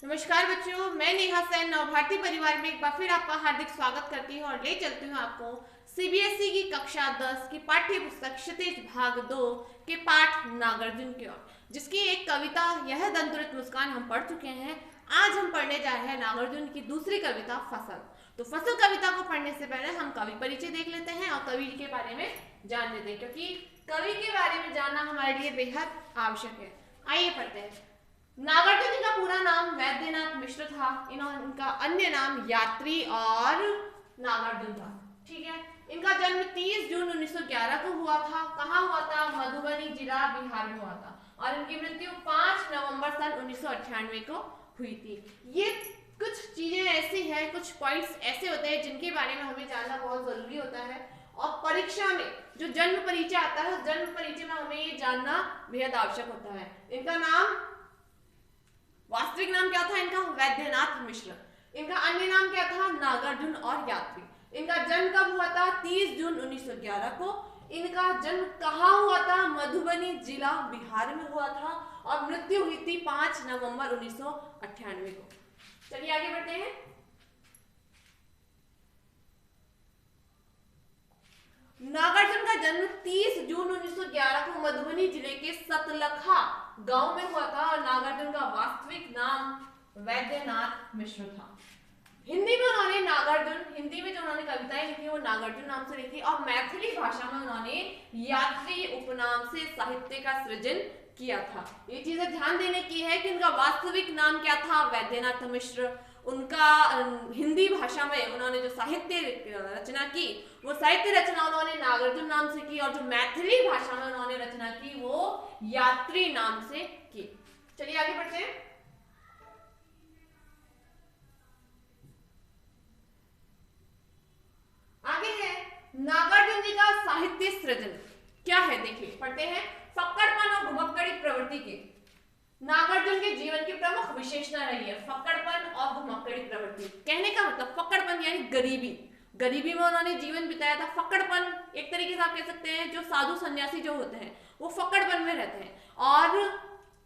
नमस्कार बच्चों, मैं नेहा सेन नवभारती परिवार में एक बार फिर आपका हार्दिक स्वागत करती हूँ और ले चलती हूँ आपको सीबीएसई की कक्षा 10 की पाठ्य पुस्तक क्षितिज भाग 2 के पाठ नागार्जुन की ओर, जिसकी एक कविता यह दंतुरित मुस्कान हम पढ़ चुके हैं। आज हम पढ़ने जा रहे हैं नागार्जुन की दूसरी कविता फसल। तो फसल कविता को पढ़ने से पहले हम कवि परिचय देख लेते हैं और कवि के बारे में जान लेते हैं, क्योंकि कवि के बारे में जानना हमारे लिए बेहद आवश्यक है। आइए पढ़ते हैं। नागार्जुन का पूरा नाम वैद्यनाथ मिश्र था। इनका अन्य नाम यात्री और नागार्जुन था। ठीक है। इनका जन्म 30 जून 1911 को हुआ था। कहाँ हुआ था? मधुबनी जिला बिहार में हुआ था। और इनकी मृत्यु 5 नवंबर सन 1998 को हुई थी। ये कुछ चीजें ऐसी हैं, कुछ पॉइंट्स ऐसे होते हैं जिनके बारे में हमें जानना बहुत जरूरी होता है। और परीक्षा में जो जन्म परिचय आता है, जन्म परिचय में हमें ये जानना बेहद आवश्यक होता है। इनका नाम, वास्तविक नाम क्या था इनका? वैद्यनाथ मिश्र। इनका अन्य नाम क्या था? नागार्जुन और यात्री। इनका जन्म कब हुआ था? 30 जून 1911 को। इनका जन्म कहाँ हुआ था? मधुबनी जिला बिहार में हुआ था। और मृत्यु हुई थी 5 नवंबर 1998 को। चलिए आगे बढ़ते हैं। नागार्जुन का जन्म 30 जून 1911 को मधुबनी जिले के सतलखा गांव में हुआ था। और नागार्जुन का वास्तविक नाम वैद्यनाथ मिश्र था। हिंदी में उन्होंने नागार्जुन, हिंदी में जो उन्होंने कविताएं लिखी वो नागार्जुन नाम से लिखी। और मैथिली भाषा में उन्होंने यात्री उपनाम से साहित्य का सृजन किया था। ये चीजें ध्यान देने की है कि उनका वास्तविक नाम क्या था? वैद्यनाथ मिश्र। उनका हिंदी भाषा में उन्होंने जो साहित्य रचना की वो साहित्य रचना उन्होंने नागार्जुन नाम से की। और जो मैथिली भाषा में उन्होंने रचना की वो यात्री नाम से की। चलिए आगे बढ़ते हैं। आगे है नागार्जुन जी का साहित्य सृजन क्या है, देखिए पढ़ते हैं। फक्कड़पन और घुमक्कड़ी प्रवृत्ति के नागार्जुन के जीवन की प्रमुख विशेषता रही है फक्कड़पन और घुमक्कड़ी प्रवृत्ति। कहने का मतलब फक्कड़पन यानी गरीबी, गरीबी में उन्होंने जीवन बिताया था। फक्कड़पन एक तरीके से आप कह सकते हैं जो साधु सन्यासी जो होते हैं वो फक्कड़पन में रहते हैं। और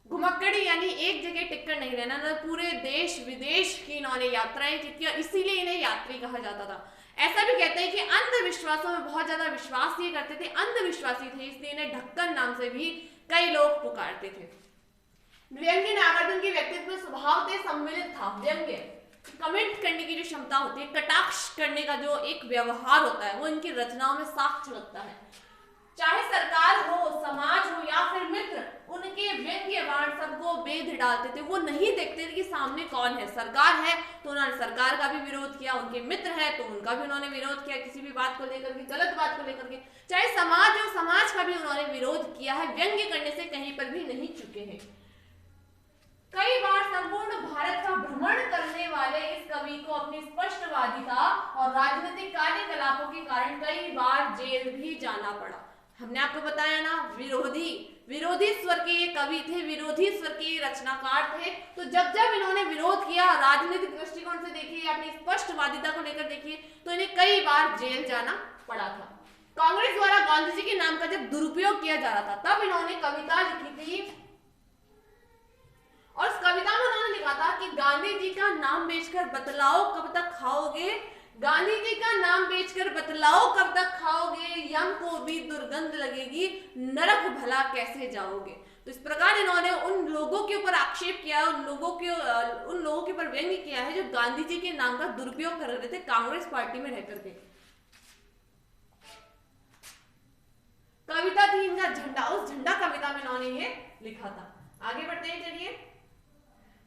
घुमक्कड़ी यानी एक जगह टिककर नहीं रहना, ना पूरे देश विदेश की इन्होंने यात्राएं की और इसीलिए इन्हें यात्री कहा जाता था। ऐसा भी कहते हैं कि अंधविश्वासों में बहुत ज्यादा विश्वास ये करते थे, अंधविश्वासी थे, इसलिए इन्हें ढक्कन नाम से भी कई लोग पुकारते थे। व्यंग्य नागार्जुन के व्यक्तित्व में स्वभाव से सम्मिलित था। व्यंग्य कमेंट करने की जो क्षमता होती है, कटाक्ष करने का जो एक व्यवहार होता है वो इनकी रचनाओं में साफ झलकता है। चाहे सरकार हो, समाज हो या फिर मित्र, उनके व्यंग्य बाण सबको बेध डालते थे। वो नहीं देखते थे कि सामने कौन है। सरकार है तो उन्होंने सरकार का भी विरोध किया, उनके मित्र है तो उनका भी उन्होंने विरोध किया, किसी भी बात को लेकर के, गलत बात को लेकर के। चाहे समाज हो, समाज का भी उन्होंने विरोध किया है। व्यंग्य करने से कहीं पर भी नहीं चुके हैं। कई बार संपूर्ण भारत का भ्रमण करने वाले इस कवि को अपनी स्पष्टवादिता और राजनीतिक कार्यकलापों के कारण कई बार जेल भी जाना पड़ा। हमने आपको बताया ना, विरोधी स्वर के ये कवि थे, विरोधी स्वर के ये रचनाकार थे। तो जब जब इन्होंने विरोध किया, राजनीतिक दृष्टिकोण से देखिए, अपनी स्पष्टवादिता को लेकर देखिए, तो इन्हें कई बार जेल जाना पड़ा था। कांग्रेस द्वारा गांधी जी के नाम का जब दुरुपयोग किया जा रहा था तब इन्होंने कविता लिखी थी। और उस कविता में उन्होंने लिखा था कि गांधी जी का नाम बेचकर बतलाओ कब तक खाओगे, गांधी जी का नाम बेचकर बतलाओ कब तक खाओगे, यम को भी दुर्गंध लगेगी, नरक भला कैसे जाओगे। तो इस प्रकार इन्होंने उन लोगों के ऊपर आक्षेप किया, उन लोगों के ऊपर व्यंग्य किया है जो गांधी जी के नाम का दुरुपयोग कर रहे थे कांग्रेस पार्टी में रहकर के। कविता थी इनका झंडा, उस झंडा कविता में इन्होंने ये लिखा था। आगे बढ़ते हैं। चलिए,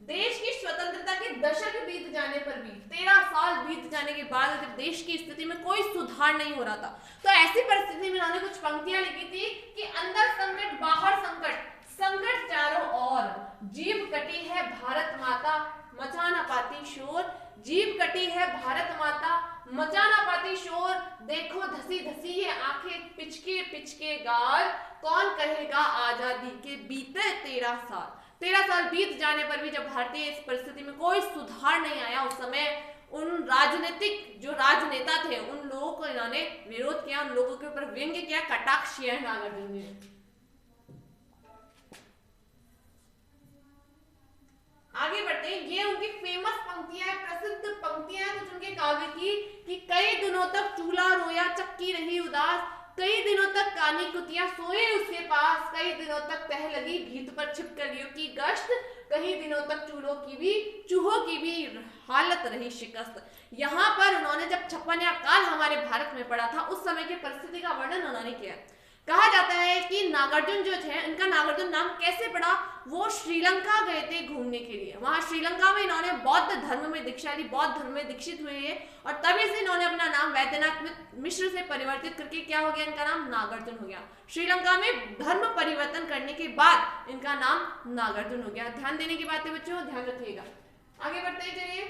देश की स्वतंत्रता के दशक बीत जाने पर भी, 13 साल बीत जाने के बाद जब देश की स्थिति में कोई सुधार नहीं हो रहा था, तो ऐसी परिस्थिति में उन्होंने कुछ पंक्तियां लिखी थी कि अंदर संकट बाहर संकट, संकट चारों ओर, जीभ कटी है भारत माता मचा ना पाती शोर, जीभ कटी है भारत माता मचा ना पाती शोर, देखो धसी धसी ये आंखें, पिचके पिचके गाल, कौन कहेगा आजादी के बीते 13 साल। 13 साल बीत जाने पर भी जब भारतीय इस परिस्थिति में कोई सुधार नहीं आया, उस समय उन राजनीतिक जो राजनेता थे उन लोगों को इन्होंने विरोध किया, उन लोगों के ऊपर व्यंग्य किया, कटाक्ष किया नागार्जुन जी ने। आगे बढ़ते हैं। ये उनकी दिनों तक चूल्हा रोया चक्की रही उदास, कई दिनों तक कानी कुतिया सोए उसके पास, कई दिनों तक तह लगी भीत पर छिपकलियों की गश्त, कई दिनों तक चूहों की भी हालत रही शिकस्त। यहाँ पर उन्होंने जब 56 काल हमारे भारत में पड़ा था उस समय की परिस्थिति का वर्णन उन्होंने किया। कहा जाता है कि नागार्जुन जो थे, इनका नागार्जुन नाम कैसे पड़ा, वो श्रीलंका गए थे घूमने के लिए। वहां श्रीलंका में इन्होंने बौद्ध धर्म में दीक्षा ली, बौद्ध धर्म में दीक्षित हुए हैं और तभी से इन्होंने अपना नाम वैद्यनाथ मिश्र से परिवर्तित करके क्या हो गया, इनका नाम नागार्जुन हो गया। श्रीलंका में धर्म परिवर्तन करने के बाद इनका नाम नागार्जुन हो गया। ध्यान देने की बात है बच्चों, ध्यान रखिएगा। आगे बढ़ते हैं, चलिए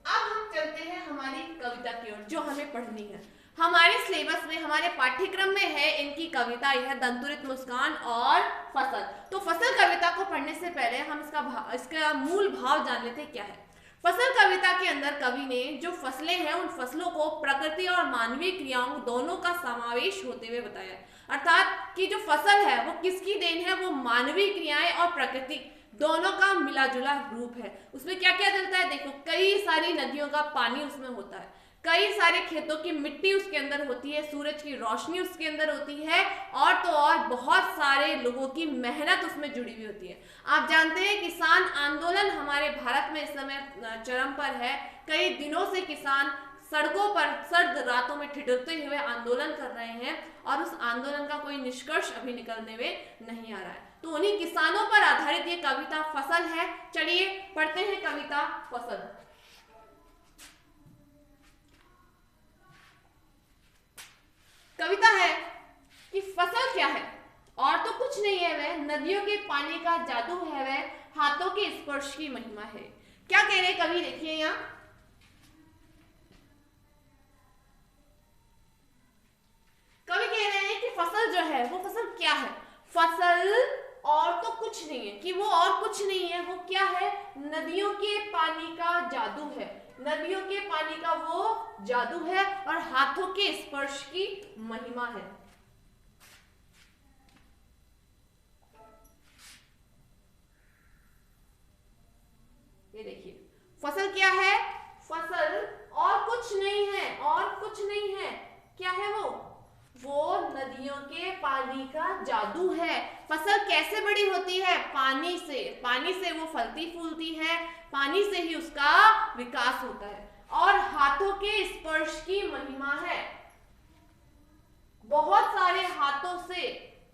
अब हम चलते हैं हमारी कविता की ओर जो हमें पढ़नी है। हमारे सिलेबस में, हमारे पाठ्यक्रम में है इनकी कविता, यह दंतुरित मुस्कान और फसल। तो फसल कविता को पढ़ने से पहले हम इसका मूल भाव जान लेते हैं क्या है। फसल कविता के अंदर कवि ने जो फसलें हैं उन फसलों को प्रकृति और मानवीय क्रियाओं दोनों का समावेश होते हुए बताया, अर्थात कि जो फसल है वो किसकी देन है, वो मानवीय क्रियाएं और प्रकृति दोनों का मिला जुला रूप है। उसमें क्या क्या चलता है देखो, कई सारी नदियों का पानी उसमें होता है, कई सारे खेतों की मिट्टी उसके अंदर होती है, सूरज की रोशनी उसके अंदर होती है और तो और बहुत सारे लोगों की मेहनत उसमें जुड़ी हुई होती है। आप जानते हैं किसान आंदोलन हमारे भारत में इस समय चरम पर है। कई दिनों से किसान सड़कों पर सर्द रातों में ठिठुरते हुए आंदोलन कर रहे हैं और उस आंदोलन का कोई निष्कर्ष अभी निकलने में नहीं आ रहा है। तो उन्हीं किसानों पर आधारित ये कविता फसल है। चलिए पढ़ते हैं कविता फसल। कविता है कि फसल क्या है, और तो कुछ नहीं है वह, नदियों के पानी का जादू है वह, हाथों के स्पर्श की महिमा है। क्या कह रहे कवि, देखिए यहाँ कवि कह रहे हैं कि फसल जो है वो फसल क्या है, फसल और तो कुछ नहीं है, कि वो और कुछ नहीं है, वो क्या है, नदियों के पानी का जादू है, नदियों के पानी का वो जादू है और हाथों के स्पर्श की महिमा है। ये देखिए फसल क्या है, फसल और कुछ नहीं है, और कुछ नहीं है, क्या है वो नदियों के पानी का जादू है। फसल कैसे बड़ी होती है, पानी से, पानी से वो फलती फूलती है, पानी से ही उसका विकास होता है और हाथों के स्पर्श की महिमा है। बहुत सारे हाथों से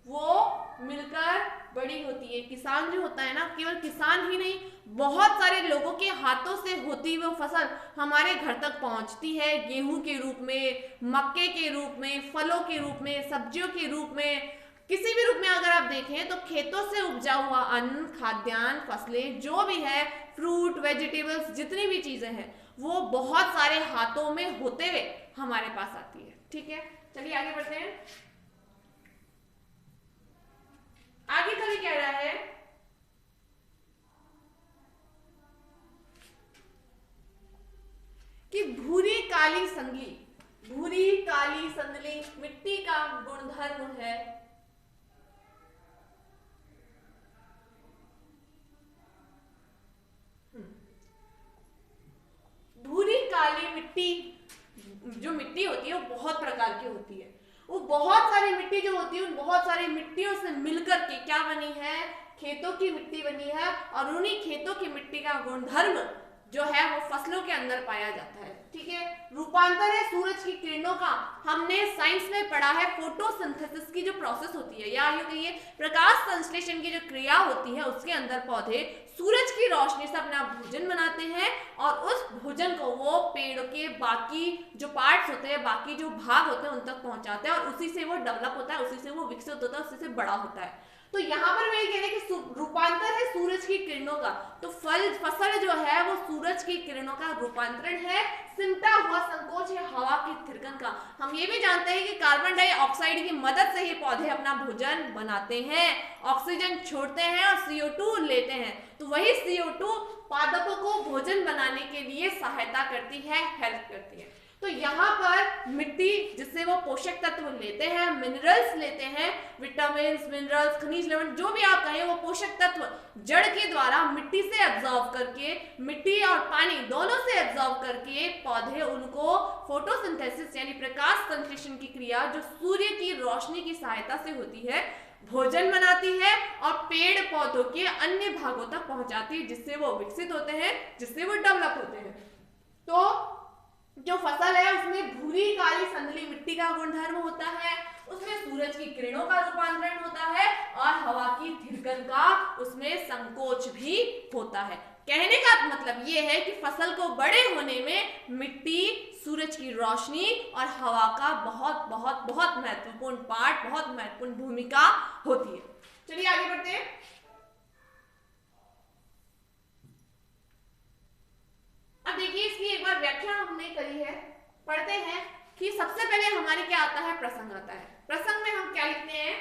वो मिलकर बड़ी होती है। किसान जो होता है ना, केवल किसान ही नहीं, बहुत सारे लोगों के हाथों से होती हुई फसल हमारे घर तक पहुंचती है, गेहूं के रूप में, मक्के के रूप में, फलों के रूप में, सब्जियों के रूप में, किसी भी रूप में अगर आप देखें तो खेतों से उपजा हुआ अन्न, खाद्यान्न, फसलें जो भी है, फ्रूट, वेजिटेबल्स, जितनी भी चीजें हैं वो बहुत सारे हाथों में होते हुए हमारे पास आती है। ठीक है, चलिए आगे बढ़ते हैं। आगे कवि कह रहा है कि भूरी काली संदली, भूरी काली संदली मिट्टी का गुणधर्म है। भूरी काली मिट्टी, जो मिट्टी होती है वो बहुत प्रकार की होती है। वो बहुत सारी मिट्टी जो होती है उन बहुत सारी मिट्टियों से मिलकर के क्या बनी है, खेतों की मिट्टी बनी है और उन्हीं खेतों की मिट्टी का गुणधर्म जो है वो फसलों के अंदर पाया जाता है। ठीक है, रूपांतर है सूरज की किरणों का। हमने साइंस में पढ़ा है फोटोसिंथेसिस की जो प्रोसेस होती है, या यूं कहिए प्रकाश संश्लेषण की जो क्रिया होती है, उसके अंदर पौधे सूरज की रोशनी से अपना भोजन बनाते हैं और उस भोजन को वो पेड़ के बाकी जो पार्ट्स होते हैं, बाकी जो भाग होते हैं उन तक पहुंचाते हैं और उसी से वो डेवलप होता है, उसी से वो विकसित होता है, उसी से बड़ा होता है। तो यहाँ पर मैं ये कह रही कि रूपांतर है सूरज की किरणों का। तो फसल जो है वो सूरज की किरणों का रूपांतरण है, सिमटा हुआ संकोच है हवा की थिरकन का। हम ये भी जानते हैं कि कार्बन डाइऑक्साइड की मदद से ही पौधे अपना भोजन बनाते हैं, ऑक्सीजन छोड़ते हैं और CO2 लेते हैं। तो वही CO2 पादपों को भोजन बनाने के लिए सहायता करती है, हेल्प करती है। तो यहाँ पर मिट्टी जिससे वो पोषक तत्व लेते हैं, मिनरल्स लेते हैं, विटामिन, मिनरल्स, खनिज लवण, जो भी आप कहें, वो पोषक तत्व जड़ के द्वारा मिट्टी से एब्जॉर्ब करके, मिट्टी और पानी दोनों से एब्जॉर्ब करके पौधे उनको फोटोसिंथेसिस यानी प्रकाश संश्लेषण की क्रिया जो सूर्य की रोशनी की सहायता से होती है, भोजन बनाती है और पेड़ पौधों के अन्य भागों तक पहुंचाती है, जिससे वो विकसित होते हैं, जिससे वो डेवलप होते हैं। तो जो फसल है उसमें भूरी काली संदली मिट्टी का गुणधर्म होता है, उसमें सूरज की किरणों का रूपांतरण होता है और हवा की धिरकन का उसमें संकोच भी होता है। कहने का मतलब ये है कि फसल को बड़े होने में मिट्टी, सूरज की रोशनी और हवा का बहुत बहुत बहुत महत्वपूर्ण पार्ट, बहुत महत्वपूर्ण भूमिका होती है। चलिए आगे बढ़ते हैं। अब देखिए इसकी एक बार व्याख्या हमने करी है, पढ़ते हैं कि सबसे पहले हमारे क्या आता है, प्रसंग आता है। प्रसंग में हम क्या लिखते हैं,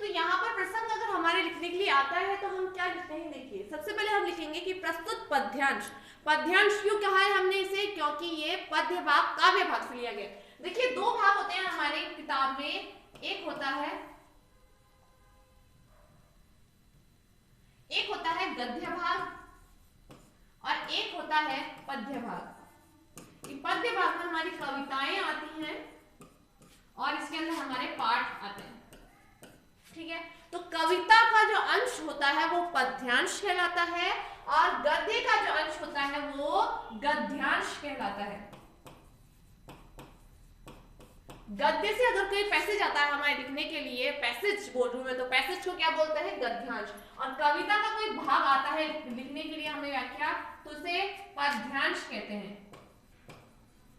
तो यहाँ पर प्रसंग अगर हमारे लिखने के लिए आता है तो हम क्या लिखते हैं, देखिए सबसे पहले हम लिखेंगे कि प्रस्तुत पद्यांश। पद्यांश क्यों कहा है हमने इसे, क्योंकि ये पद्य भाग काव्य भाग से लिया गया। देखिए दो भाग होते हैं हमारे किताब में, एक होता है गद्य भाग और एक होता है पद्य भाग। पद्य भाग में हमारी कविताएं आती हैं और इसके अंदर हमारे पाठ आते हैं, ठीक है। तो कविता का जो अंश होता है वो पद्यांश कहलाता है और गद्य का जो अंश होता है वो गद्यांश कहलाता है। गद्य से अगर कोई पैसेज आता है हमारे लिखने के लिए, पैसेज बोल रही हूं मैं, तो पैसेज को क्या बोलते हैं, गद्यांश। और कविता का कोई भाग आता है लिखने के लिए हमें व्याख्या, तो उसे पद्यांश कहते हैं।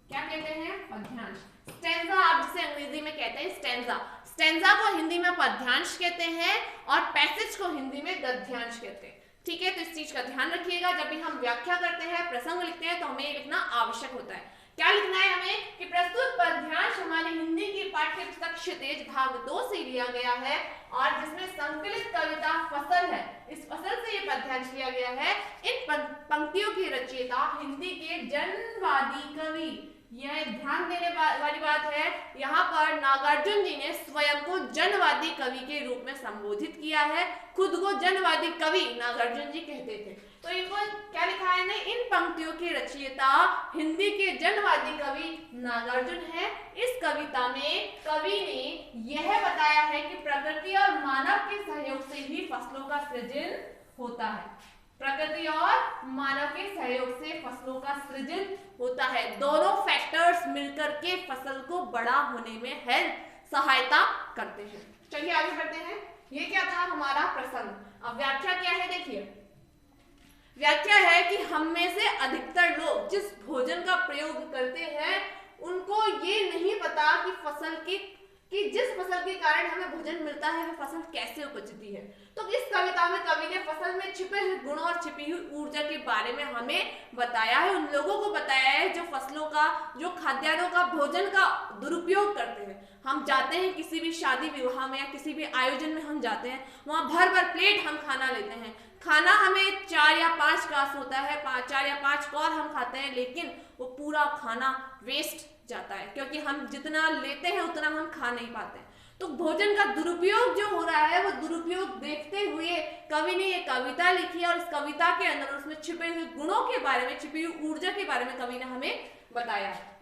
क्या कहते हैं, पद्यांश। स्टेंजा आप जिसे अंग्रेजी में कहते हैं स्टेंजा, स्टेंजा को हिंदी में पद्यांश कहते हैं और पैसेज को हिंदी में गद्यांश कहते हैं, ठीक है। तो इस चीज का ध्यान रखिएगा, जब भी हम व्याख्या करते हैं, प्रसंग लिखते हैं, तो हमें ये लिखना आवश्यक होता है। क्या लिखना है हमें कि प्रस्तुत पद्यांश हमारी हिंदी की पाठ्य पुस्तक क्षितिज भाग 2 से लिया गया है और जिसमें संकलित कविता फसल है, इस फसल से ये पद्यांश लिया गया है। इन पंक्तियों की रचयिता हिंदी के जनवादी कवि, यह ध्यान देने वाली बात है, यहाँ पर नागार्जुन जी ने स्वयं को जनवादी कवि के रूप में संबोधित किया है, खुद को जनवादी कवि नागार्जुन जी कहते थे। तो इनको क्या लिखा है ने, इन पंक्तियों की रचयिता हिंदी के जनवादी कवि नागार्जुन है। इस कविता में कवि ने यह बताया है कि प्रकृति और मानव के सहयोग से ही फसलों का सृजन होता है। प्रकृति और मानव के सहयोग से फसलों का सृजन होता है, दोनों फैक्टर्स मिलकर के फसल को बड़ा होने में हेल्प सहायता करते हैं। चलिए आगे बढ़ते हैं। ये क्या था हमारा प्रसंग। अब व्याख्या क्या है, देखिए व्याख्या है कि हम में से अधिकतर लोग जिस भोजन का प्रयोग करते हैं उनको ये नहीं पता कि फसल कि जिस फसल के कारण हमें भोजन मिलता है वह फसल कैसे उपजती है। तो इस कविता में कवि ने फसल में छिपे हुए गुणों और छिपी हुई ऊर्जा के बारे में हमें बताया है, उन लोगों को बताया है जो फसलों का, जो खाद्यान्नों का, भोजन का दुरुपयोग करते हैं। हम जाते हैं किसी भी शादी विवाह में या किसी भी आयोजन में हम जाते हैं, वहाँ भर भर प्लेट हम खाना लेते हैं, खाना हमें 4 या 5 कास होता है, 4 या 5 कौर हम खाते हैं, लेकिन वो पूरा खाना वेस्ट जाता है क्योंकि हम जितना लेते हैं उतना हम खा नहीं पाते। तो भोजन का दुरुपयोग जो हो रहा है वो दुरुपयोग देखते हुए कवि ने ये कविता लिखी और इस कविता के अंदर उसमें छिपे हुए गुणों के बारे में, छिपी हुई ऊर्जा के बारे में कवि ने हमें बताया है।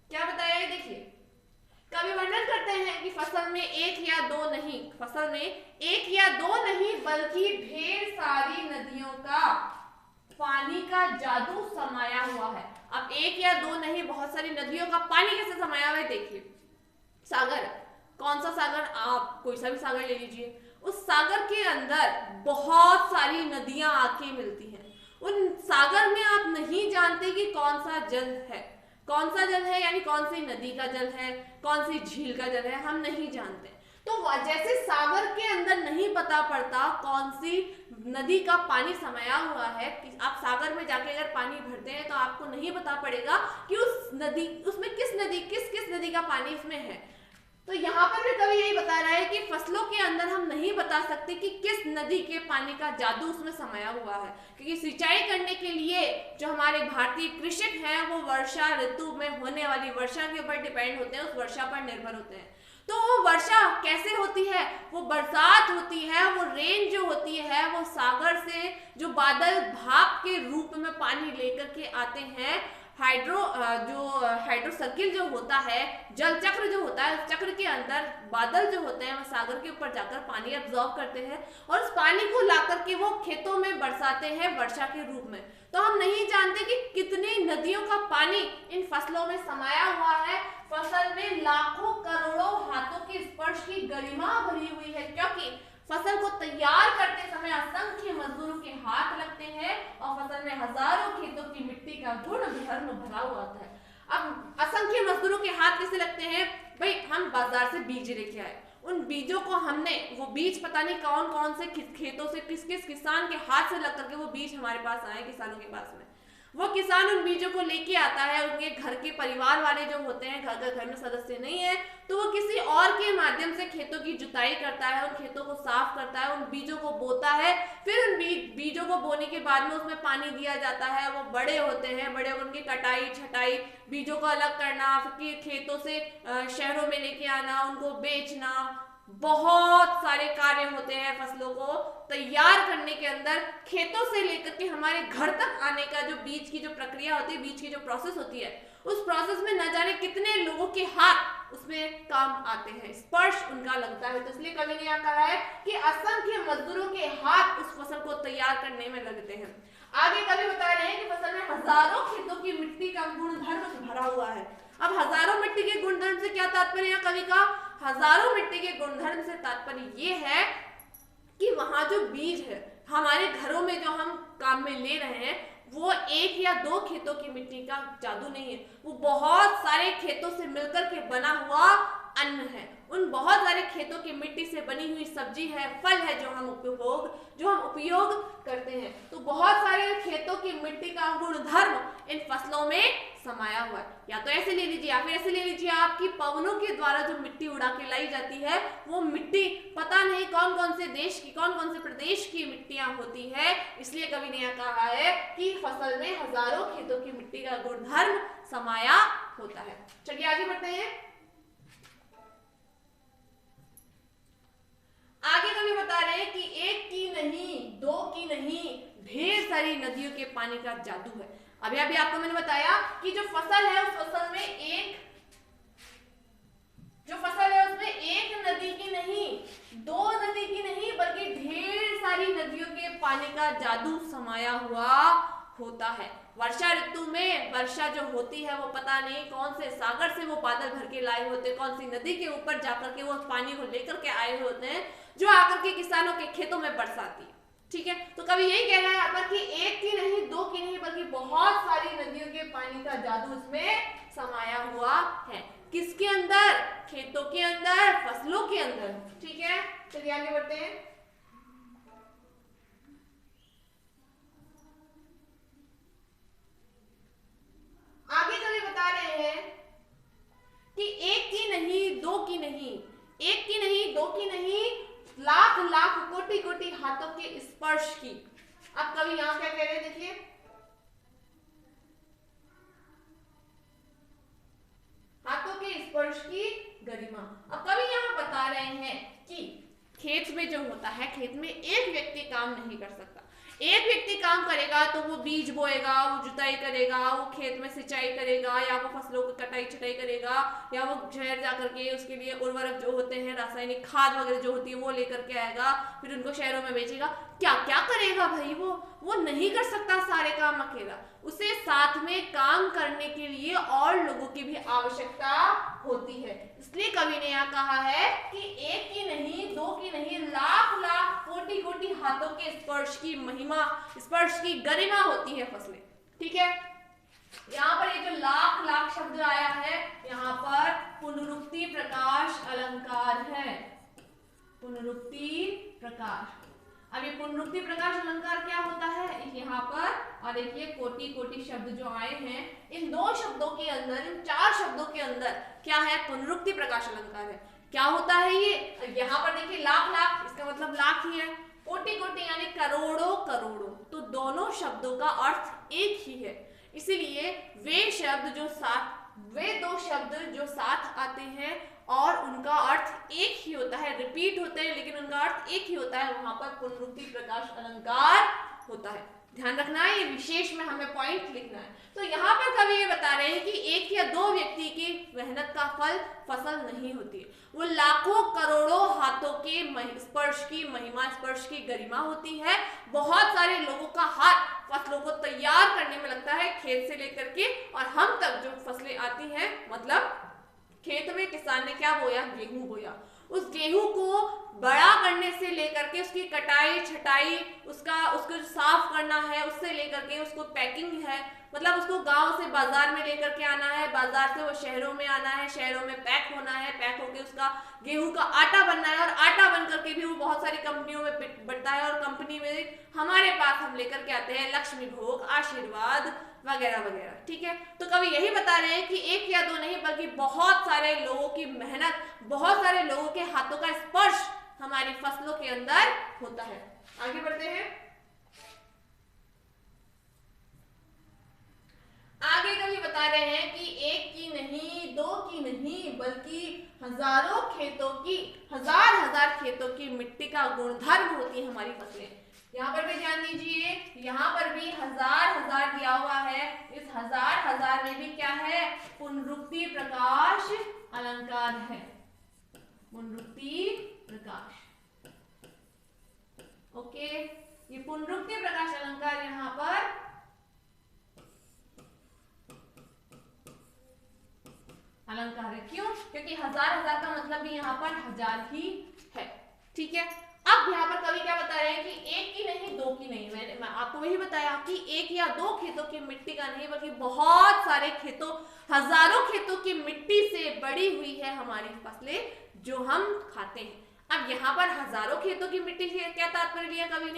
क्या बताया है, देखिए कवि वर्णन करते हैं कि फसल में एक या दो नहीं बल्कि ढेर सारी नदियों का पानी का जादू समाया हुआ है। अब एक या दो नहीं, बहुत सारी नदियों का पानी कैसे समाया हुआ है, देखिए सागर, कौन सा सागर, आप कोई सा भी सागर ले लीजिए, उस सागर के अंदर बहुत सारी नदियां आके मिलती हैं। उन सागर में आप नहीं जानते कि कौन सा जल है यानी कौन सी नदी का जल है, कौन सी झील का जल है, हम नहीं जानते। तो जैसे सागर के अंदर नहीं पता पड़ता कौन सी नदी का पानी समाया हुआ है, आप सागर में जाके अगर पानी भरते हैं तो आपको नहीं पता पड़ेगा कि उस नदी, उसमें किस नदी का पानी उसमें है। तो यहाँ पर भी कवि यही बता रहा है कि फसलों के अंदर हम नहीं बता सकते कि किस नदी के पानी का जादू उसमें समाया हुआ है, क्योंकि सिंचाई करने के लिए जो हमारे भारतीय कृषक हैं वो वर्षा ऋतु में होने वाली वर्षा के ऊपर डिपेंड होते हैं, उस वर्षा पर निर्भर होते हैं। तो वो वर्षा कैसे होती है, वो बरसात होती है, वो रेन जो होती है वो सागर से जो बादल भाप के रूप में पानी लेकर के आते हैं। हाइड्रो सर्किल जो होता है, जल चक्र जो होता है, उस चक्र के अंदर बादल जो होते हैं वो सागर के ऊपर जाकर पानी एब्जॉर्ब करते हैं और उस पानी को लाकर के वो खेतों में बरसाते हैं वर्षा के रूप में। तो हम नहीं जानते कि कितनी नदियों का पानी इन फसलों में समाया हुआ है। फसल में लाखों करोड़ों हाथों के स्पर्श की गरिमा भरी हुई है, क्योंकि फसल को तैयार करते समय असंख्य मजदूरों के हाथ लगते हैं और फसल में हजारों खेतों की मिट्टी का गुण धर्म भरा हुआ होता है। अब असंख्य मजदूरों के हाथ कैसे लगते हैं भाई, हम बाजार से बीज लेके आए, उन बीजों को हमने, वो बीज पता नहीं कौन कौन से खेतों से किस किस किसान के हाथ से लग करके वो बीज हमारे पास आए, किसानों के पास में वो किसान उन बीजों को लेके आता है। उनके घर के परिवार वाले जो होते हैं, घर में सदस्य नहीं है, तो वो किसी और के माध्यम से खेतों की जुताई करता है, उन खेतों को साफ करता है, उन बीजों को बोता है। फिर उन बीजों को बोने के बाद में उसमें पानी दिया जाता है, वो बड़े होते हैं, बड़े होकर उनकी कटाई छटाई, बीजों को अलग करना, फिर खेतों से शहरों में लेके आना, उनको बेचना, बहुत सारे कार्य होते हैं फसलों को तैयार करने के अंदर। खेतों से लेकर के हमारे घर तक आने का जो बीज की जो प्रक्रिया होती है, बीज की जो प्रोसेस होती है, उस प्रोसेस में न जाने कितने लोगों के हाथ उसमें काम आते हैं, स्पर्श उनका लगता है। तो इसलिए कवि ने यहाँ कहा है कि असंख्य मजदूरों के हाथ उस फसल को तैयार करने में लगते हैं। आगे कवि बता रहे हैं कि फसल में हजारों खेतों की मिट्टी का गुणधर्म भरा हुआ है। अब हजारों मिट्टी के गुणधर्म से क्या तात्पर्य है कवि का? हजारों मिट्टी के गुणधर्म से तात्पर्य ये है कि वहां जो बीज है हमारे घरों में जो हम काम में ले रहे हैं, वो एक या दो खेतों की मिट्टी का जादू नहीं है, वो बहुत सारे खेतों से मिलकर के बना हुआ अन्न है। उन बहुत सारे खेतों की मिट्टी से बनी हुई सब्जी है, फल है जो हम उपयोग करते हैं। तो बहुत सारे खेतों की मिट्टी का गुणधर्म इन फसलों में समाया हुआ है। या तो ऐसे ले लीजिए, या फिर ऐसे ले लीजिए आपकी पवनों के द्वारा जो मिट्टी उड़ा के लाई जाती है, वो मिट्टी पता नहीं कौन कौन से देश की, कौन कौन से प्रदेश की मिट्टियां होती है। इसलिए कवि ने यह कहा है कि फसल में हजारों खेतों की मिट्टी का गुणधर्म समाया होता है। चलिए आगे बढ़ते हैं। आगे कवि बता रहे हैं कि एक की नहीं, दो की नहीं, ढेर सारी नदियों के पानी का जादू है। अभी आपको मैंने बताया कि जो फसल है उस फसल में एक नदी की नहीं, दो नदी की नहीं, बल्कि ढेर सारी नदियों के पानी का जादू समाया हुआ होता है। वर्षा ऋतु में वर्षा जो होती है वो पता नहीं कौन से सागर से वो बादल भर के लाए होते, कौन सी नदी के ऊपर जाकर के वो पानी को लेकर के आए होते हैं, जो आकर के किसानों के खेतों में बरसाती है। ठीक है, तो कभी यही कह रहा है यहाँ पर कि एक की नहीं, दो की नहीं, बल्कि बहुत सारी नदियों के पानी का जादू इसमें समाया हुआ है। किसके अंदर? खेतों के अंदर, फसलों के अंदर। ठीक है, चलिए आगे बढ़ते हैं। आगे कभी बता रहे हैं कि एक की नहीं, दो की नहीं, एक की नहीं, दो की नहीं, लाख लाख कोटि कोटि हाथों के स्पर्श की। अब कवि यहां क्या कह रहे हैं, देखिए, हाथों के स्पर्श की गरिमा। अब कवि यहां बता रहे हैं कि खेत में जो होता है, खेत में एक व्यक्ति काम नहीं कर सकता। एक व्यक्ति काम करेगा तो वो बीज बोएगा, वो जुताई करेगा, वो खेत में सिंचाई करेगा, या वो फसलों की कटाई छटाई करेगा, या वो शहर जाकर के उसके लिए उर्वरक जो होते हैं, रासायनिक खाद वगैरह जो होती है वो लेकर के आएगा, फिर उनको शहरों में बेचेगा। क्या क्या करेगा भाई, वो नहीं कर सकता सारे काम अकेला, उसे साथ में काम करने के लिए और लोगों की भी आवश्यकता होती है। इसलिए कवि ने यह कहा है कि एक की नहीं, दो की नहीं, लाख लाख कोटि कोटि हाथों के स्पर्श की महिमा, स्पर्श की गरिमा होती है फसलें। ठीक है, यहाँ पर ये जो लाख लाख शब्द आया है, यहाँ पर पुनरुक्ति प्रकाश अलंकार है। पुनरुक्ति प्रकाश, अब ये पुनरुक्ति प्रकाश अलंकार क्या होता है यहाँ पर, और देखिए कोटि कोटि शब्द जो आए हैं, इन दो शब्दों के अंदर, इन चार शब्दों के अंदर क्या है, पुनरुक्ति प्रकाश अलंकार है। क्या होता है ये? यहाँ पर देखिए लाख लाख, इसका मतलब लाख ही है। कोटि कोटि यानी करोड़ों करोड़ों, तो दोनों शब्दों का अर्थ एक ही है। इसीलिए वे दो शब्द जो साथ आते हैं और उनका अर्थ एक ही होता है, रिपीट होते हैं लेकिन उनका अर्थ एक ही होता है, वहां पर पुनरुक्ति प्रकाश अलंकार होता है। ध्यान रखना है, ये विशेष में हमें पॉइंट लिखना है। तो यहाँ पर कवि ये बता रहे हैं कि एक या दो व्यक्ति की मेहनत का फल फसल नहीं होती है, वो लाखों करोड़ों हाथों के स्पर्श की महिमा, स्पर्श की गरिमा होती है। बहुत सारे लोगों का हाथ फसलों को तैयार करने में लगता है, खेत से लेकर के और हम तक जो फसलें आती हैं, मतलब खेत में किसान ने क्या बोया? गेहूं बोया। उस गेहूं को बड़ा करने से लेकर के उसकी कटाई छटाई, उसको साफ करना है, उससे लेकर के उसको पैकिंग है, मतलब उसको गांव से बाजार में लेकर के आना है, बाजार से वो शहरों में आना है, शहरों में पैक होना है, पैक होके उसका गेहूं का आटा बनना है और आटा बन करके भी वो बहुत सारी कंपनियों में बढ़ता है और कंपनी में हमारे पास हम लेकर के आते हैं लक्ष्मी भोग, आशीर्वाद वगैरह वगैरह। ठीक है, तो कवि यही बता रहे हैं कि एक या दो नहीं बल्कि बहुत सारे लोगों की मेहनत, बहुत सारे लोगों के हाथों का स्पर्श हमारी फसलों के अंदर होता है। आगे बढ़ते हैं। आगे कवि बता रहे हैं कि एक की नहीं, दो की नहीं, बल्कि हजारों खेतों की, हजार हजार खेतों की मिट्टी का गुणधर्म होती है हमारी फसलें। यहाँ पर भी ध्यान दीजिए, यहाँ पर भी हजार हजार दिया हुआ है, इस हजार हजार में भी क्या है? पुनरुक्ति प्रकाश अलंकार है, पुनरुक्ति प्रकाश। ओके, ये पुनरुक्ति प्रकाश अलंकार यहाँ पर अलंकार है। क्यों? क्योंकि हजार हजार का मतलब भी यहाँ पर हजार ही है। ठीक है, अब यहाँ पर कवि क्या बता रहे हैं कि एक की नहीं, दो की नहीं। मैं आपको वही बताया कि एक या दो खेतों की मिट्टी का नहीं बल्कि बहुत सारे खेतों, हजारों खेतों की मिट्टी से बड़ी हुई है हमारी फसलें जो हम खाते हैं। अब यहाँ पर हजारों खेतों की मिट्टी से क्या तात्पर्य लिया कवि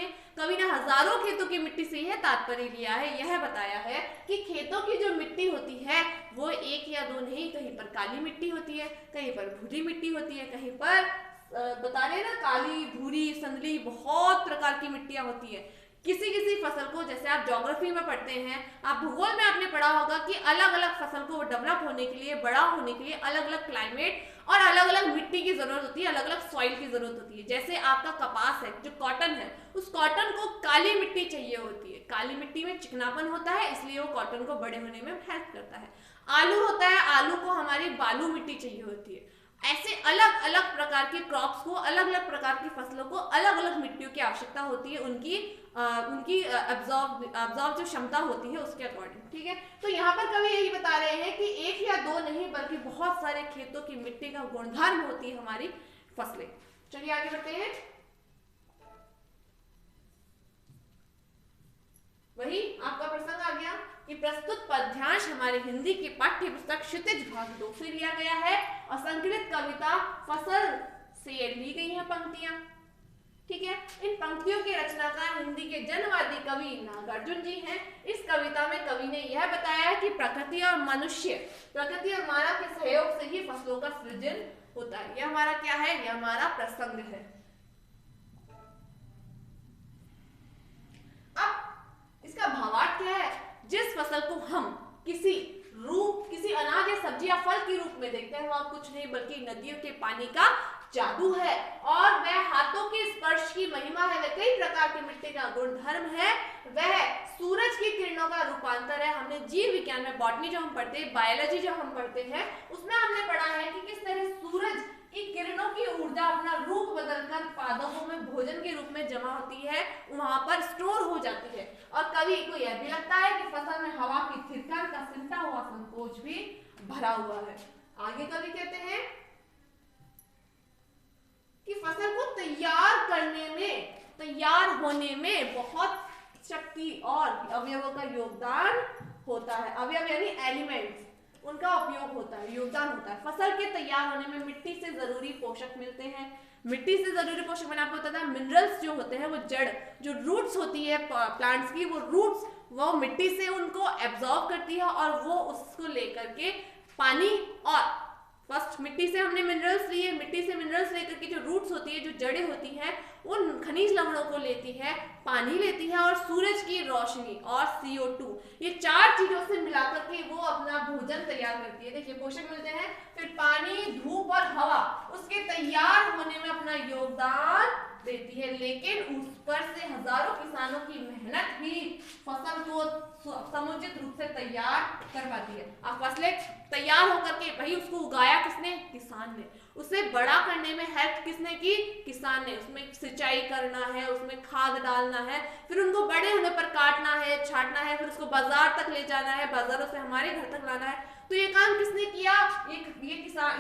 ने हजारों खेतों की मिट्टी से यह तात्पर्य लिया है, यह बताया है कि खेतों की जो मिट्टी होती है वो एक या दो नहीं, कहीं पर काली मिट्टी होती है, कहीं पर भूरी मिट्टी होती है, कहीं पर बता रहे ना काली, भूरी, संदली, बहुत प्रकार की मिट्टियां होती है। किसी किसी फसल को, जैसे आप ज्योग्राफी में पढ़ते हैं, आप भूगोल में आपने पढ़ा होगा कि अलग अलग फसल को डेवलप होने के लिए, बड़ा होने के लिए अलग अलग क्लाइमेट और अलग अलग मिट्टी की जरूरत होती है, अलग अलग सॉइल की जरूरत होती है। जैसे आपका कपास है, जो कॉटन है, उस कॉटन को काली मिट्टी चाहिए होती है, काली मिट्टी में चिकनापन होता है, इसलिए वो कॉटन को बड़े होने में हेल्प करता है। आलू होता है, आलू को हमारी बालू मिट्टी चाहिए होती है। ऐसे अलग अलग प्रकार के क्रॉप्स को, अलग अलग प्रकार की फसलों को अलग अलग मिट्टियों की आवश्यकता होती है, उनकी अब्जॉर्ब जो क्षमता होती है उसके अकॉर्डिंग। ठीक है, तो यहाँ पर कवि यही बता रहे हैं कि एक या दो नहीं बल्कि बहुत सारे खेतों की मिट्टी का गुणधर्म होती है हमारी फसलें। चलिए आगे बढ़ते हैं। वही आपका प्रसंग आ गया कि प्रस्तुत पद्यांश हमारे हिंदी की पाठ्य पुस्तक क्षितिज भाग 2 से लिया गया है और संकलित कविता फसल से ली गई है पंक्तियां। ठीक है, इन पंक्तियों के रचनाकार हिंदी के जनवादी कवि नागार्जुन जी हैं। इस कविता में कवि ने यह बताया है कि प्रकृति और मानव के सहयोग से ही फसलों का सृजन होता है। यह हमारा क्या है? यह हमारा प्रसंग है। अब इसका भावार्थ क्या है? जिस फसल को हम किसी अनाज या सब्जी या फल के रूप में देखते हैं, वह कुछ नहीं बल्कि नदियों के पानी का जादू है और वह हाथों के स्पर्श की महिमा है, वह कई प्रकार की मिट्टी का गुणधर्म है, वह सूरज की किरणों का रूपांतर है। हमने जीव विज्ञान में, बॉटनी जो हम पढ़ते हैं, बायोलॉजी जो हम पढ़ते हैं, उसमें हमने पढ़ा है कि किस तरह सूरज की किरणों की ऊर्जा अपना रूप बदलकर पादपों में भोजन के रूप में जमा होती है, वहां पर स्टोर हो जाती है। और कवि को यह भी लगता है कि फसल में हवा की थिरकन का सिमटा हुआ संकोच भी भरा हुआ है। आगे कवि कहते हैं कि फसल को तैयार होने में बहुत शक्ति और अवयवों का योगदान होता है। अवयव यानी एलिमेंट्स, उनका उपयोग होता है, योगदान होता है। फसल के तैयार होने में मिट्टी से जरूरी पोषक मिलते हैं। मिट्टी से जरूरी पोषक मैंने आपको बताया, मिनरल्स जो होते हैं वो जड़, जो रूट्स होती है प्लांट्स की, वो रूट्स वो मिट्टी से उनको एब्जॉर्ब करती है और वो उसको लेकर के पानी और फर्स्ट मिट्टी से हमने मिनरल्स लिए, मिट्टी से मिनरल्स लेकर के जो रूट्स होती है, जो जड़ें होती हैं, वो खनिज लवणों को लेती है, पानी लेती है और सूरज की रोशनी और CO2, ये 4 चीजों से मिलाकर के वो अपना भोजन तैयार करती है। देखिए पोषक मिलते हैं, फिर पानी, धूप और हवा उसके तैयार होने में अपना योगदान देती है, लेकिन उस पर से हजारों किसानों की मेहनत ही फसल को समुचित रूप से तैयार कर पाती है। अब फसलें तैयार होकर के भाई उसको उगाया किसने? किसान ने। उसे बड़ा करने में हेल्प किसने की? किसान ने। उसमें सिंचाई करना है, उसमें खाद डालना है, फिर उनको बड़े होने पर काटना है, छांटना है, फिर उसको बाजार तक ले जाना है, बाजारों से हमारे घर तक लाना है। तो ये काम किसने किया? ये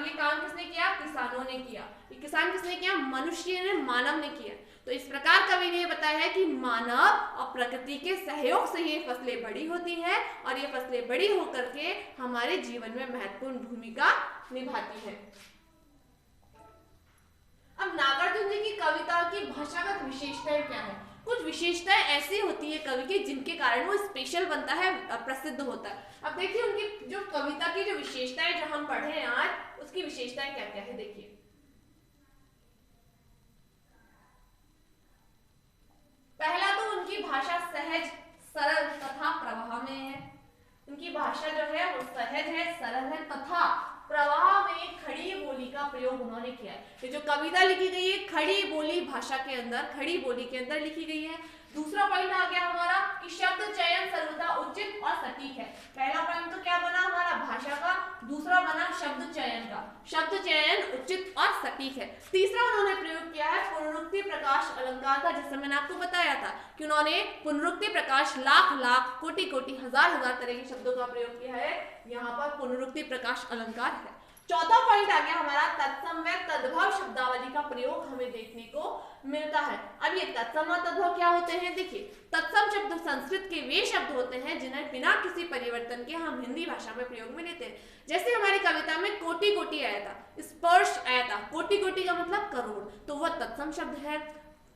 काम किसने किया? किसानों ने किया। ये किसान किसने किया? मनुष्य ने, मानव ने किया। तो इस प्रकार कवि ने बताया है कि मानव और प्रकृति के सहयोग से ये फसलें बड़ी होती हैं और ये फसलें बड़ी होकर के हमारे जीवन में महत्वपूर्ण भूमिका निभाती है। अब नागार्जुन जी की कविता की भाषागत विशेषताएं क्या है? कुछ विशेषताएं ऐसी होती है कवि की जिनके कारण वो स्पेशल बनता है, प्रसिद्ध होता है। अब देखिए उनकी जो कविता की जो विशेषताएं जो हम पढ़े हैं आज, उसकी विशेषताएं क्या क्या है देखिए। पहला तो उनकी भाषा सहज, सरल तथा प्रवाह में है। उनकी भाषा जो है वो सहज है, सरल है तथा प्रवाह में खड़ी बोली का प्रयोग उन्होंने किया है। ये जो कविता लिखी गई है खड़ी बोली भाषा के अंदर, खड़ी बोली के अंदर लिखी गई है। दूसरा पॉइंट आ गया हमारा कि शब्द चयन सर्वदा उचित और सटीक है। पहला पॉइंट तो क्या बना हमारा? भाषा का। दूसरा बना शब्द चयन का। शब्द चयन उचित और सटीक है। तीसरा उन्होंने प्रयोग किया है पुनरुक्ति प्रकाश अलंकार का, जैसे मैंने आपको बताया था कि उन्होंने पुनरुक्ति प्रकाश लाख लाख, कोटि कोटि, हजार हजार तरह के शब्दों का प्रयोग किया है। यहाँ पर पुनरुक्ति प्रकाश अलंकार है। चौथा पॉइंट आ गया हमारा तत्सम व तद्भव शब्दावली का प्रयोग हमें देखने को मिलता है। अब ये तत्सम और तद्भव क्या होते हैं? देखिए तत्सम शब्द संस्कृत के वे शब्द होते हैं जिन्हें बिना किसी परिवर्तन के हम हिंदी भाषा में प्रयोग में लेते हैं। जैसे हमारी कविता में कोटि कोटि आया था, स्पर्श आया था। कोटि कोटि का मतलब करोड़, तो वह तत्सम शब्द है।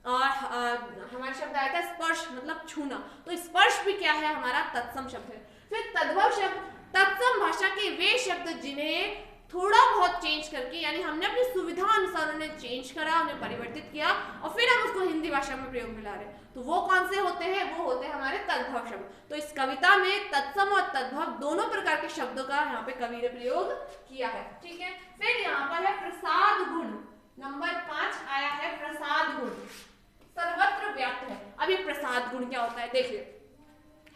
और हमारा शब्द आया था स्पर्श, मतलब छूना, तो स्पर्श भी क्या है? हमारा तत्सम शब्द है। फिर तद्भव शब्द, तत्सम भाषा के वे शब्द जिन्हें थोड़ा बहुत चेंज करके, यानी हमने अपनी सुविधा अनुसार उन्हें चेंज करा, उन्हें परिवर्तित किया और फिर हम उसको हिंदी भाषा में प्रयोग में ला रहे हैं, तो वो कौन से होते हैं? वो होते हैं हमारे तद्भव शब्द। तो इस कविता में तत्सम और तद्भव दोनों प्रकार के शब्दों का यहाँ पे कवि ने प्रयोग किया है। ठीक है, फिर यहाँ पर है प्रसाद गुण। नंबर 5 आया है प्रसाद गुण, सर्वत्र व्याप्त है। अब ये प्रसाद गुण क्या होता है? देखिए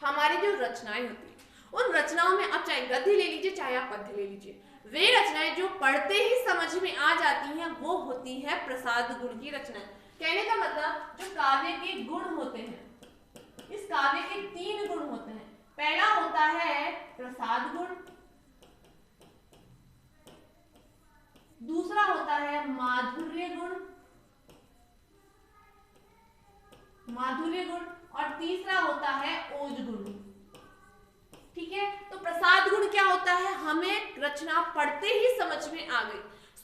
हमारी जो रचनाएं होती है उन रचनाओं में, आप चाहे गद्य ले लीजिए चाहे आप पद्य ले लीजिए, वे रचनाएं जो पढ़ते ही समझ में आ जाती हैं वो होती है प्रसाद गुण की रचनाएं। कहने का मतलब जो काव्य के गुण होते हैं, इस काव्य के 3 गुण होते हैं। पहला होता है प्रसाद गुण, दूसरा होता है माधुर्य गुण, माधुर्य गुण, और तीसरा होता है ओज गुण। ठीक है, तो प्रसाद गुण क्या होता है? हमें रचना पढ़ते ही समझ में आ गई,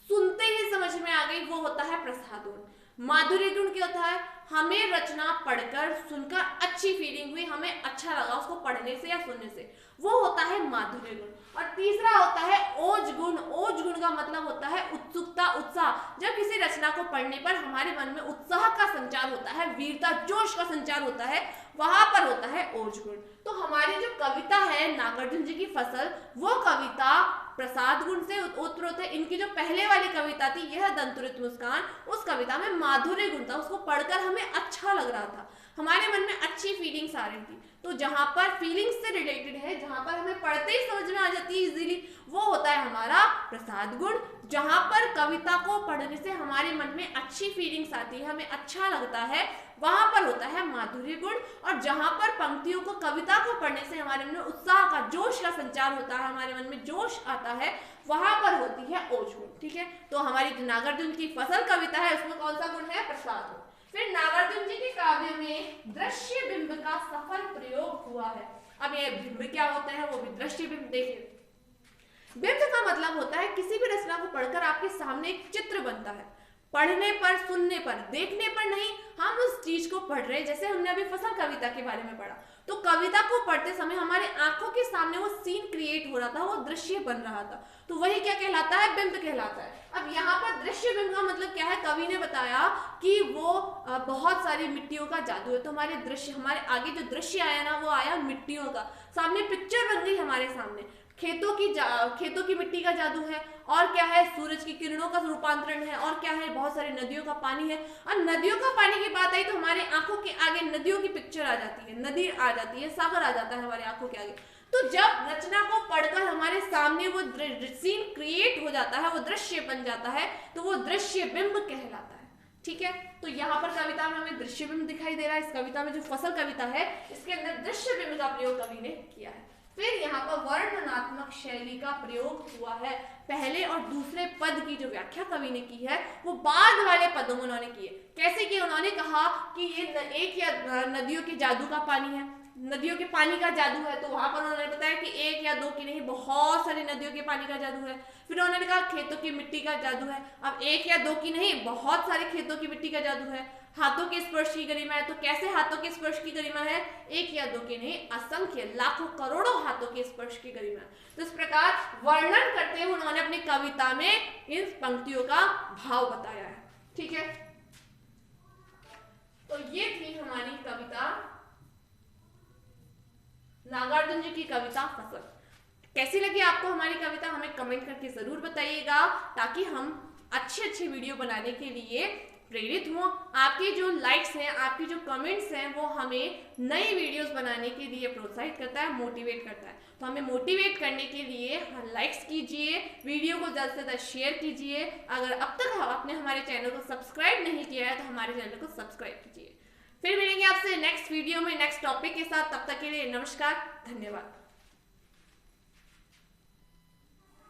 सुनते ही समझ में आ गई, वो होता है प्रसाद गुण। माधुर्य गुण क्या होता है? हमें रचना पढ़कर सुनकर अच्छी फीलिंग हुई, हमें अच्छा लगा उसको पढ़ने से या सुनने से, वो होता है माधुर्य गुण। और तीसरा होता है ओज गुण। ओज गुण का मतलब होता है उत्सुकता, उत्साह। जब किसी रचना को पढ़ने पर हमारे मन में उत्साह का संचार होता है, वीरता, जोश का संचार होता है, वहां पर होता है ओज गुण। तो हमारी जो कविता है नागार्जुन जी की फसल, वो कविता प्रसाद गुण से उत्पन्न है। इनकी जो पहले वाली कविता थी यह दंतुरित मुस्कान, उस कविता में माधुर्य गुण था, उसको पढ़कर हमें अच्छा लग रहा था, हमारे मन में अच्छी फीलिंग्स आ रही थी। तो जहां पर फीलिंग्स से रिलेटेड है, जहां पर हमें पढ़ते ही समझ में आ जाती है इजीली, वो होता है हमारा प्रसाद गुण। जहां पर कविता को पढ़ने से हमारे मन में अच्छी फीलिंग्स आती है, हमें अच्छा लगता है, वहां पर होता है माधुर्य गुण। और जहां पर पंक्तियों को, कविता को पढ़ने से हमारे मन में उत्साह का, जोश का संचार होता है, हमारे मन में जोश आता है, वहां पर होती है ओज गुण। ठीक है, तो हमारी नागार्जुन की फसल कविता है उसमें कौन सा गुण है? प्रसाद गुण। फिर नागार्जुन जी के काव्य में दृश्य बिंब का सफल प्रयोग हुआ है। अब ये बिंब क्या होता है? वो भी दृश्य बिंब। देखिए बिंब का मतलब होता है किसी भी रचना को पढ़कर आपके सामने एक चित्र बनता है, पढ़ने पर, सुनने पर, देखने पर नहीं, हम उस चीज को पढ़ रहे हैं। जैसे हमने अभी फसल कविता के बारे में पढ़ा, तो कविता को पढ़ते समय हमारे आंखों के सामने वो सीन क्रिएट हो रहा था, वो दृश्य बन रहा था, तो वही क्या कहलाता है, बिंब कहलाता है। अब यहाँ पर दृश्य बिंब का मतलब क्या है, कवि ने बताया कि वो बहुत सारी मिट्टियों का जादू है। तो हमारे दृश्य, हमारे आगे जो दृश्य आया ना, वो आया मिट्टियों का, सामने पिक्चर बन गई हमारे सामने, खेतों की मिट्टी का जादू है, और क्या है, सूरज की किरणों का रूपांतरण है, और क्या है, बहुत सारी नदियों का पानी है। और नदियों का पानी की बात आई तो हमारे आंखों के आगे नदियों की पिक्चर आ जाती है, नदी आ जाती है, सागर आ जाता है हमारे आंखों के आगे। तो जब रचना को पढ़कर हमारे सामने वो सीन क्रिएट हो जाता है, वो दृश्य बन जाता है, तो वो दृश्य बिंब कहलाता है। ठीक है, तो यहाँ पर कविता में हमें दृश्य बिंब दिखाई दे रहा है। इस कविता में जो फसल कविता है, इसके अंदर दृश्य बिंब का प्रयोग कवि ने किया है। फिर यहाँ पर वर्णनात्मक शैली का प्रयोग हुआ है। पहले और दूसरे पद की जो व्याख्या कवि ने की है, वो बाद वाले पदों में उन्होंने की है। कैसे कि उन्होंने कहा कि ये एक या नदियों के जादू का पानी है, नदियों के पानी का जादू है, तो वहां पर उन्होंने बताया कि एक या दो की नहीं, बहुत सारी नदियों के पानी का जादू है। फिर उन्होंने कहा खेतों की मिट्टी का जादू है, अब एक या दो की नहीं, बहुत सारे खेतों की मिट्टी का जादू है। हाथों के स्पर्श की गरिमा है, तो कैसे हाथों के स्पर्श की गरिमा है, एक या दो की नहीं, असंख्य लाखों करोड़ों हाथों के स्पर्श की गरिमा है। तो इस प्रकार वर्णन करते हुए उन्होंने अपनी कविता में इन पंक्तियों का भाव बताया है। ठीक है, तो ये थी हमारी कविता, नागार्जुन जी की कविता फसल। कैसी लगी आपको हमारी कविता, हमें कमेंट करके जरूर बताइएगा, ताकि हम अच्छे वीडियो बनाने के लिए प्रेरित हों। आपके जो लाइक्स हैं, आपके जो कमेंट्स हैं, वो हमें नई वीडियोस बनाने के लिए प्रोत्साहित करता है, मोटिवेट करता है। तो हमें मोटिवेट करने के लिए लाइक्स कीजिए, वीडियो को ज़्यादा से ज़्यादा शेयर कीजिए। अगर अब तक आपने हमारे चैनल को सब्सक्राइब नहीं किया है, तो हमारे चैनल को सब्सक्राइब कीजिए। फिर मिलेंगे आपसे नेक्स्ट वीडियो में नेक्स्ट टॉपिक के साथ। तब तक के लिए नमस्कार, धन्यवाद।